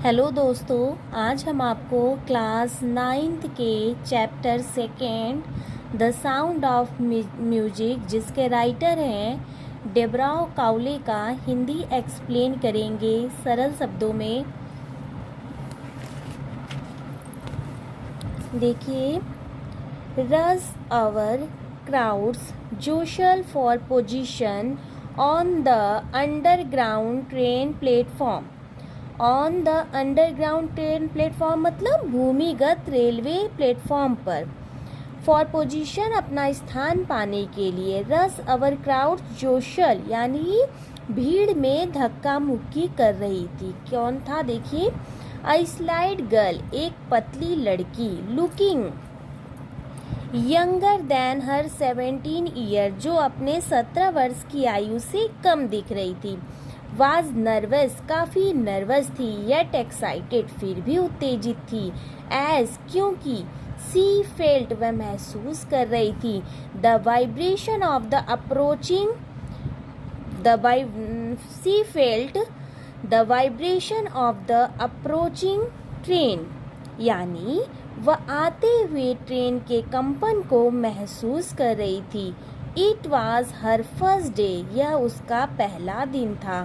Hello दोस्तों, आज हम आपको क्लास 9th के chapter second the sound of music जिसके राइटर हैं डेब्राओ काउले का हिंदी एक्सप्लेन करेंगे सरल शब्दों में। देखिए, rush hour crowds jostle for position on the underground train platform. On the underground train platform मतलब भूमिगत रेलवे प्लेटफॉर्म पर। फॉर पोजीशन अपना स्थान पाने के लिए। रस अवर क्राउड जोशल यानी भीड़ में धक्का मुक्की कर रही थी। कौन था? देखिए, अ स्लाइड गर्ल एक पतली लड़की, लुकिंग यंगर देन हर 17 ईयर जो अपने 17 वर्ष की आयु से कम दिख रही थी। वाज नर्वस काफ़ी नर्वस थी। येट एक्साइटेड फिर भी उत्तेजित थी। एज क्योंकि सी फेल्ट वह महसूस कर रही थी the vibration of the approaching C felt the vibration of the approaching train यानी वह आते हुए ट्रेन के कंपन को महसूस कर रही थी। It was her first day यह उसका पहला दिन था।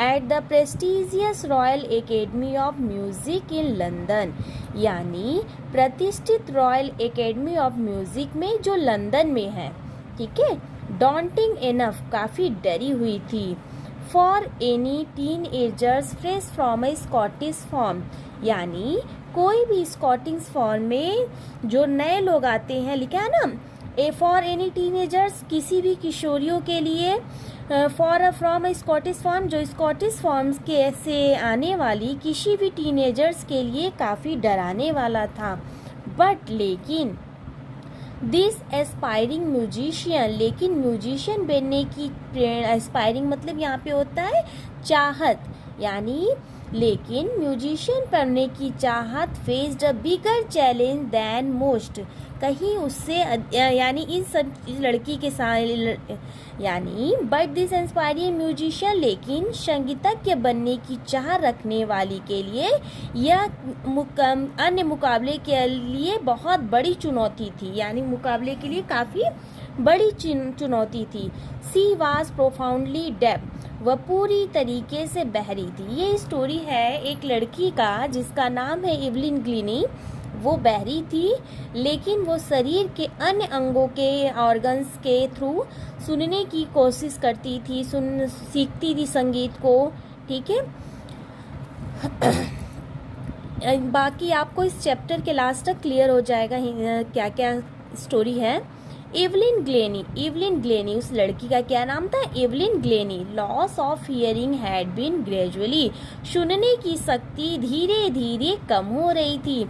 At the prestigious royal academy of music in London यानी प्रतिष्ठित रॉयल एकेडमी ऑफ म्यूजिक में जो लंदन में है। ठीक है। डॉन्टिंग इनफ काफ़ी डरी हुई थी। For any tin agers fresh from A Scottish form यानी कोई भी स्कॉटिश फॉर्म में जो नए लोग आते हैं, लिखा है ना, ए फॉर एनी टीनेजर्स किसी भी किशोरियों के लिए, for from A Scottish form जो स्कॉटिश फॉर्म्स के से आने वाली किसी भी टीनेजर्स के लिए काफ़ी डराने वाला था। बट लेकिन दिस एस्पायरिंग म्यूजिशियन लेकिन म्यूजिशियन बनने की प्रेरणा, एस्पायरिंग मतलब यहाँ पे होता है चाहत, यानी लेकिन म्यूजिशियन बनने की चाहत faced a bigger challenge than most कहीं उससे यानी इस लड़की के साथ यानी बट दिस इंस्पायरिंग म्यूजिशियन लेकिन संगीतज्ञ बनने की चाह रखने वाली के लिए यह अन्य मुकाबले के लिए बहुत बड़ी चुनौती थी, यानी मुकाबले के लिए काफ़ी बड़ी चुनौती थी। सी वाज प्रोफाउंडली डेफ वह पूरी तरीके से बहरी थी। ये स्टोरी है एक लड़की का जिसका नाम है इवलिन ग्लीनी। वो बहरी थी लेकिन वो शरीर के अन्य अंगों के ऑर्गन्स के थ्रू सुनने की कोशिश करती थी, सीखती थी संगीत को। ठीक है। बाकी आपको इस चैप्टर के लास्ट तक क्लियर हो जाएगा क्या क्या स्टोरी है। इवलिन ग्लेनी उस लड़की का क्या नाम था? Evelyn Glenny. Loss of hearing had been gradually सुनने की शक्ति धीरे धीरे कम हो रही थी।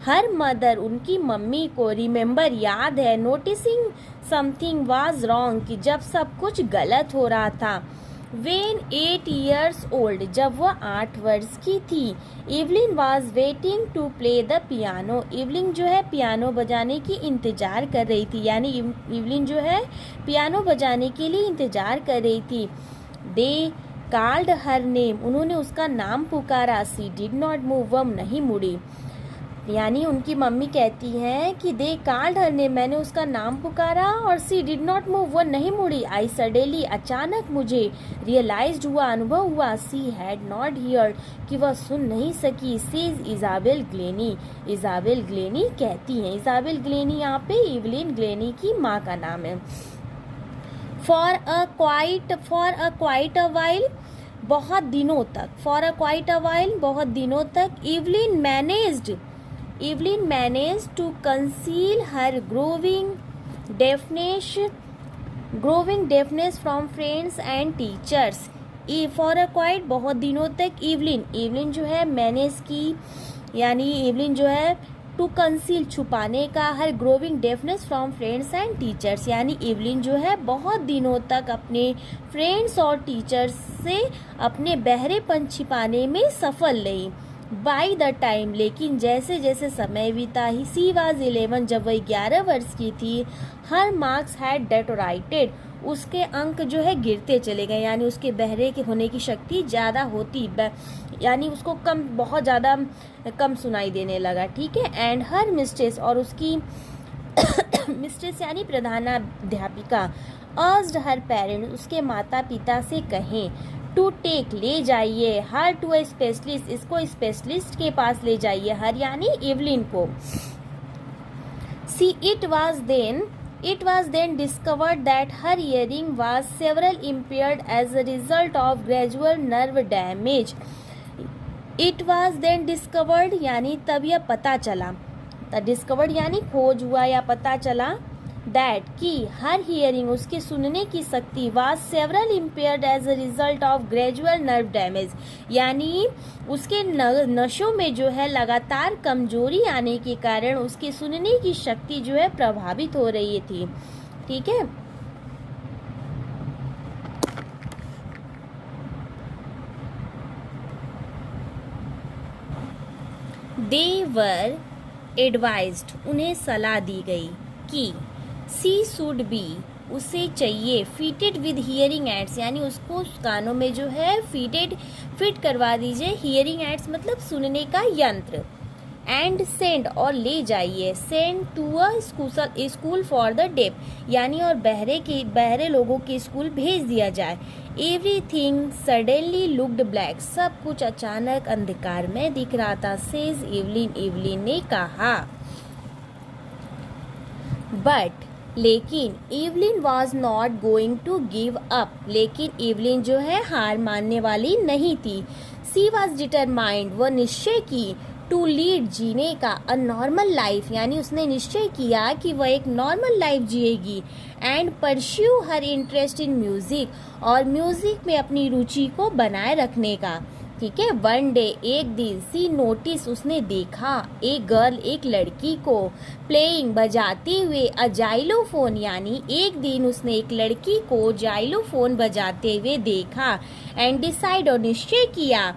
हर मदर उनकी मम्मी को रिमेम्बर याद है नोटिसिंग समथिंग वाज रॉन्ग कि जब सब कुछ गलत हो रहा था। वेन 8 years old जब वह 8 वर्ष की थी। Evelyn was waiting to play the piano Evelyn जो है पियानो बजाने की इंतज़ार कर रही थी, यानी इवलिन जो है पियानो बजाने के लिए इंतज़ार कर रही थी। दे कॉल्ड हर नेम उन्होंने उसका नाम पुकारा। सी डिड नॉट मूव वह नहीं मुड़ी, यानी उनकी मम्मी कहती हैं कि दे कॉल्ड हर नेम मैंने उसका नाम पुकारा और सी डिड नॉट मूव वह नहीं मुड़ी। आई सडनली अचानक मुझे रियलाइज्ड हुआ, अनुभव हुआ, सी हैड नॉट हियर्ड कि वह सुन नहीं सकी। सेज इजाबेल ग्लेनी कहती हैं। इजाबेल ग्लेनी यहाँ पे इवलिन ग्लेनी की माँ का नाम है। For a quite a while बहुत दिनों तक। For a quite a while बहुत दिनों तक Evelyn managed to conceal her growing deafness from friends and teachers. For a quite बहुत दिनों तक Evelyn जो है मैनेज की, यानी Evelyn जो है टू कंसील छुपाने का, her growing deafness from friends and teachers यानी Evelyn जो है बहुत दिनों तक अपने फ्रेंड्स और टीचर्स से अपने बहरेपन छिपाने में सफल रही। बाई द टाइम लेकिन जैसे जैसे समय बीता सी वाज 11 जब वह 11 वर्ष की थी। हर मार्क्स हैड डेटोराइटेड उसके अंक जो है गिरते चले गए, यानी उसके बहरे के होने की शक्ति ज़्यादा होती, यानी उसको कम, बहुत ज़्यादा कम सुनाई देने लगा, ठीक है। एंड हर मिस्ट्रेस, और उसकी मिस्ट्रेस यानी प्रधानाध्यापिका, अर्ज्ड हर पेरेंट्स, उसके माता पिता से कहें, टू टेक, ले जाइए, हर टू ए स्पेशलिस्ट, इसको स्पेशलिस्ट के पास ले जाइए, हर यानी एवलिन को। See it was then discovered that her hearing was severely impaired as a result of gradual nerve damage. It was then discovered यानी तब यह पता चला, डिस्कवर्ड यानी खोज हुआ या पता चला, दैट कि हर हियरिंग, उसके सुनने की शक्ति, was several impaired as a result of gradual nerve damage, यानी उसके नसों में जो है लगातार कमजोरी आने के कारण उसके सुनने की शक्ति जो है प्रभावित हो रही थी, ठीक है। दे वर एडवाइज्ड, उन्हें सलाह दी गई कि सी शुड बी, उसे चाहिए, फिटेड विद हियरिंग एड्स, यानी उसको कानों में जो है फिट करवा दीजिए, हियरिंग एड्स मतलब सुनने का यंत्र, एंड सेंड, और ले जाइए, send to a school for the deaf, यानी और बहरे लोगों के स्कूल भेज दिया जाए। एवरीथिंग सडनली लुक्ड ब्लैक, सब कुछ अचानक अंधकार में दिख रहा था, सेज एवलिन ने कहा। बट लेकिन Evelyn was not going to give up, लेकिन एवलिन जो है हार मानने वाली नहीं थी। सी वॉज डिटरमाइंड, वह निश्चय की, टू लीड, जीने का, अ नॉर्मल लाइफ, यानी उसने निश्चय किया कि वह एक नॉर्मल लाइफ जिएगी, and pursue her interest in music, और म्यूजिक में अपनी रुचि को बनाए रखने का, ठीक है। वन डे, एक दिन, सी नोटिस, उसने देखा, एक गर्ल, एक लड़की को, प्लेइंग, बजाते हुए, अ जाइलोफोन, यानी एक दिन उसने एक लड़की को जाइलोफोन बजाते हुए देखा, एंड डिसाइड, और निश्चय किया,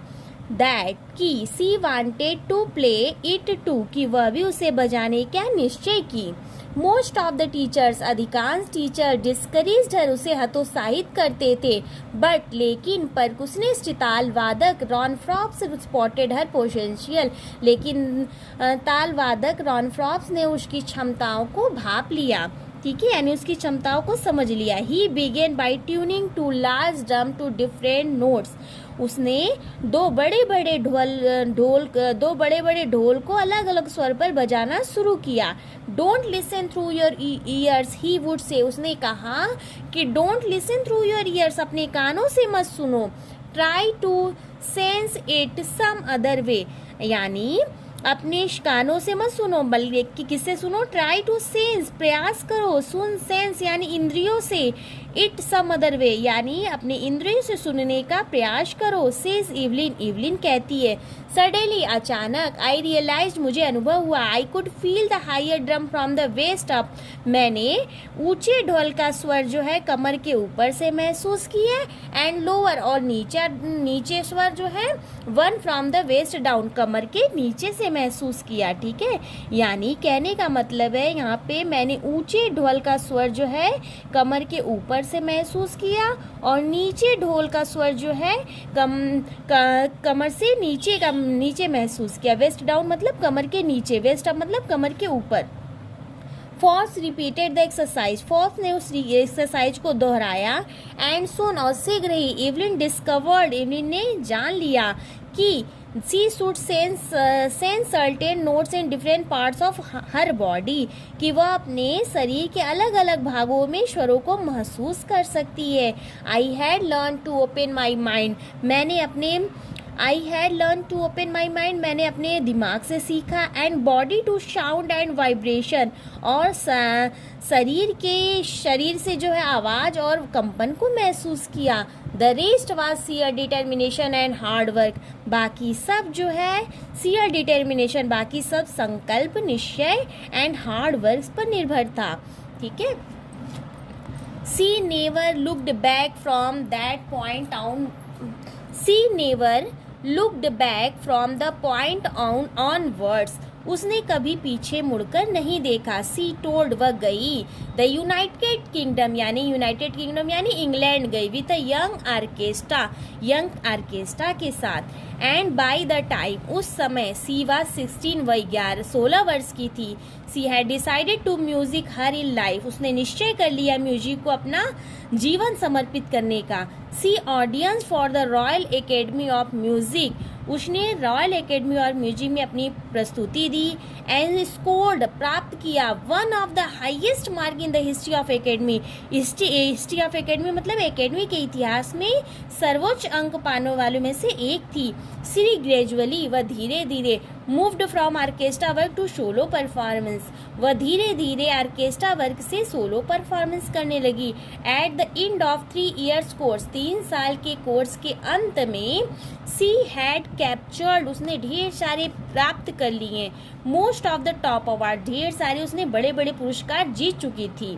दैट कि she wanted to play it too, कि वह भी उसे बजाने का निश्चय की। मोस्ट ऑफ द टीचर्स, अधिकांश टीचर, डिस्करेज्ड हर, उसे हतोत्साहित करते थे, बट लेकिन परकुशनिस्ट ताल वादक Ron Forbes spotted her potential, लेकिन ताल वादक रॉन फ्रॉप्स ने उसकी क्षमताओं को भाप लिया, ठीक है, यानी उसकी क्षमताओं को समझ लिया। He began by tuning two large drum to different notes, उसने दो बड़े बड़े ढोल को अलग अलग स्वर पर बजाना शुरू किया। Don't listen through your ears, he would say, उसने कहा कि don't listen through your ears, अपने कानों से मत सुनो, try to sense it some other way, यानी अपने कानों से मत सुनो, बल्कि किससे सुनो, ट्राई टू सेंस, प्रयास करो, सुन, सेंस यानी इंद्रियों से, इट सम अदर वे, यानी अपने इंद्रियों से सुनने का प्रयास करो। सेज एवलिन कहती है, सडनली, अचानक, आई रियलाइज, मुझे अनुभव हुआ, I could feel the higher drum from the waist up, मैंने ऊंचे ढोल का स्वर जो है कमर के ऊपर से महसूस किया, एंड लोअर, और नीचे स्वर जो है one from the waist down, कमर के नीचे से महसूस किया, ठीक है। यानी कहने का मतलब है यहाँ पे मैंने ऊंचे ढोल का स्वर जो है कमर के ऊपर से महसूस किया, और नीचे ढोल का स्वर जो है कमर से नीचे महसूस किया। वेस्ट डाउन मतलब कमर के नीचे, वेस्ट अप मतलब कमर के ऊपर। Force repeated the exercise, force ने उस एक्सरसाइज को दोहराया, एंड सोन, और शीघ्र ही एवलिन डिस्कवर्ड, एवलिन ने जान लिया कि she should sense certain notes in different parts of her body, कि वह अपने शरीर के अलग अलग भागों में स्वरों को महसूस कर सकती है। I had learn to open my mind, मैंने अपने दिमाग से सीखा, and body to sound and vibration, और शरीर से जो है आवाज़ और कंपन को महसूस किया। The rest was sheer determination and hard work, बाकी सब जो है सीयर डिटर्मिनेशन, बाकी सब संकल्प, निश्चय एंड हार्ड वर्क पर निर्भर था, ठीक है। She never looked back from that point on, she never looked back from the point onwards, उसने कभी पीछे मुड़कर नहीं देखा। सी टोल्ड, वह गई। द यूनाइटेड किंगडम यानी इंग्लैंड गई। विद अ यंग आर्केस्ट्रा के साथ। एंड बाय द टाइम, उस समय सी वाज 16, वह 16 वर्ष की थी। She had decided to music her in life, उसने निश्चय कर लिया म्यूजिक को अपना जीवन समर्पित करने का। She auditions for the royal academy of music, उसने रॉयल एकेडमी और म्यूजिक में अपनी प्रस्तुति दी। एंड स्कोर्ड, प्राप्त किया, one of the highest mark in the history of academy. History of academy मतलब एकेडमी के इतिहास में सर्वोच्च अंक पाने वालों में से एक थी। सी ग्रेजुअली, वह धीरे धीरे moved from orchestra work to solo performance, वह धीरे धीरे आर्केस्ट्रा वर्क से सोलो परफॉर्मेंस करने लगी। At the end of 3 years course, 3 साल के कोर्स के अंत में सी हैड कैप्चर्ड, उसने ढेर सारे प्राप्त कर लिए। Most of the top award, ढेर सारे उसने बड़े बड़े पुरस्कार जीत चुकी थी।